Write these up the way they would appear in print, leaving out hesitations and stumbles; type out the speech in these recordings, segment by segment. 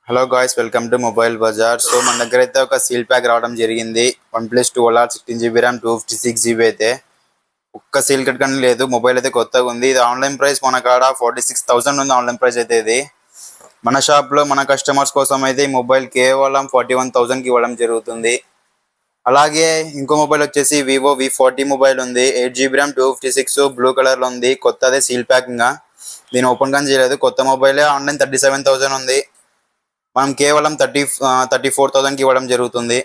Hello guys, welcome to mobile Bazaar. So మన దగ్గర అయితే ఒక సీల్ ప్యాక్ రావడం జరిగింది. OnePlus 12R 16GB RAM 256GB అయితే ఒక్క సీల్ కట్ కానీ లేదు. మొబైల్ అయితే కొత్తగా ఉంది. ఇది ఆన్లైన్ ప్రైస్ మన కాడ 46,000 ఉంది. ఆన్లైన్ ప్రైస్ అయితే ఇది మన షాప్లో మన కస్టమర్స్ కోసం అయితే ఈ మొబైల్ కేవలం 41,000కి ఇవ్వడం జరుగుతుంది. అలాగే ఇంకో మొబైల్ వచ్చేసి వివో V40 మొబైల్ ఉంది. 8GB RAM 256 బ్లూ కలర్లో ఉంది. కొత్తదే సీల్ ప్యాకింగ్. దీన్ని ఓపెన్ కానీ చేయలేదు. కొత్త మొబైలే. ఆన్లైన్ 37,000 ఉంది. మనం కేవలం 34,000కి ఇవ్వడం జరుగుతుంది.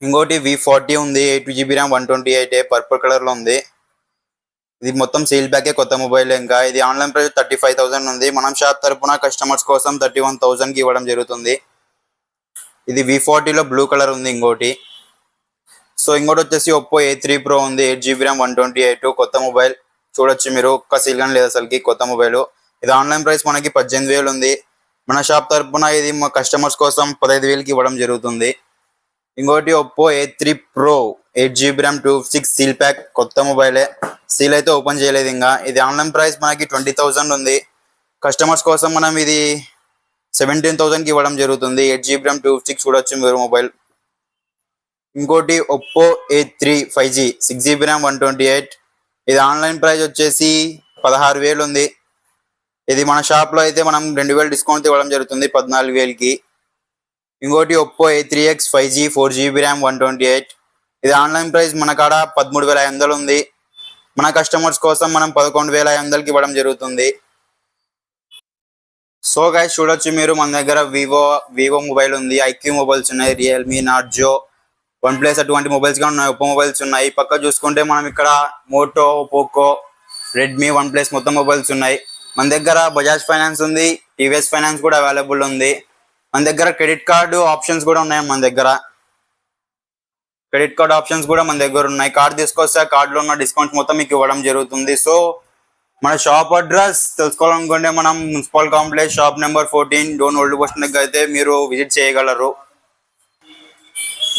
ఇంకోటి V40 ఉంది. 8GB RAM 128 పర్పుల్ కలర్లో ఉంది. ఇది మొత్తం సీల్ బ్యాకే, కొత్త మొబైల్. ఇంకా ఇది ఆన్లైన్ ప్రైస్ 35,000 ఉంది. మనం షాప్ తరపున కస్టమర్స్ కోసం 31,000కి ఇవ్వడం జరుగుతుంది. ఇది V40లో బ్లూ కలర్ ఉంది. ఇంకోటి వచ్చేసి Oppo A3 Pro ఉంది. 8GB RAM 128 కొత్త మొబైల్. చూడొచ్చు మీరు, ఒక్క సీల్ కానీ లేదు అసలుకి. కొత్త మొబైల్. ఇది ఆన్లైన్ ప్రైస్ మనకి 18,000 ఉంది. మన షాప్ తరపున ఇది మా కస్టమర్స్ కోసం 15,000కి ఇవ్వడం జరుగుతుంది. ఇంకోటి Oppo A3 Pro 8GB RAM 256 seal pack, కొత్త మొబైలే. సీల్ అయితే ఓపెన్ చేయలేదు ఇంకా. ఇది ఆన్లైన్ ప్రైస్ మనకి 20,000 ఉంది. కస్టమర్స్ కోసం మనం ఇది 17,000కి ఇవ్వడం జరుగుతుంది. 8GB RAM 256 చూడొచ్చు మీరు మొబైల్. ఇంకోటి Oppo A3 5G 6GB RAM 128. ఇది ఆన్లైన్ ప్రైస్ వచ్చేసి 16,000 ఉంది. ఇది మన షాప్లో అయితే మనం 2,000 డిస్కౌంట్ ఇవ్వడం జరుగుతుంది, 14,000కి. ఇంకోటి Oppo A3X 5G 4GB RAM 128. ఇది ఆన్లైన్ ప్రైస్ మన కాడ 13,500 ఉంది. మన కస్టమర్స్ కోసం మనం 11,500కి ఇవ్వడం జరుగుతుంది. సో గైస్, చూడొచ్చు మీరు, మన దగ్గర వివో మొబైల్ ఉంది, IQ మొబైల్స్ ఉన్నాయి, రియల్మీ, నార్జో, OnePlus అటువంటి మొబైల్స్ గా ఉన్నాయి, Oppo మొబైల్స్ ఉన్నాయి. పక్క చూసుకుంటే మనం ఇక్కడ మోటో, పోకో, రెడ్మీ, OnePlus మొత్తం మొబైల్స్ ఉన్నాయి. మన దగ్గర బజాజ్ ఫైనాన్స్ ఉంది, టీవీఎస్ ఫైనాన్స్ కూడా అవైలబుల్ ఉంది. మన దగ్గర క్రెడిట్ కార్డు ఆప్షన్స్ కూడా ఉన్నాయి. ఉన్నాయి. కార్డు తీసుకొస్తే కార్డులో ఉన్న డిస్కౌంట్స్ మొత్తం మీకు ఇవ్వడం జరుగుతుంది. సో మన షాప్ అడ్రస్ తెలుసుకోవాలనుకుంటే మనం municipal complex, shop number 14, Dhone old bus stand అయితే మీరు విజిట్ చేయగలరు.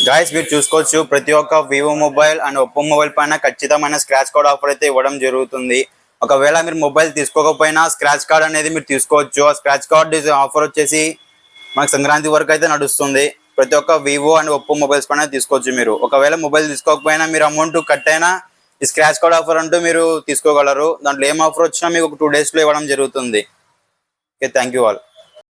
గాయస్, మీరు చూసుకోవచ్చు, ప్రతి ఒక్క Vivo mobile and Oppo mobile పైన ఖచ్చితమైన స్క్రాచ్ కార్డ్ ఆఫర్ అయితే ఇవ్వడం జరుగుతుంది. ఒకవేళ మీరు మొబైల్ తీసుకోకపోయినా స్క్రాచ్ కార్డ్ అనేది మీరు తీసుకోవచ్చు. ఆ స్క్రాచ్ కార్డ్ ఆఫర్ వచ్చేసి మనకు సంక్రాంతి వరకు అయితే నడుస్తుంది. ప్రతి ఒక్క వివో అండ్ ఒప్పో మొబైల్స్ పైన తీసుకోవచ్చు మీరు. ఒకవేళ మొబైల్ తీసుకోకపోయినా మీరు అమౌంట్ కట్ అయినా ఈ స్క్రాచ్ కార్డ్ ఆఫర్ అంటూ మీరు తీసుకోగలరు. దాంట్లో ఏం ఆఫర్ వచ్చినా మీకు ఒక 2 daysలో ఇవ్వడం జరుగుతుంది. Okay, thank you all.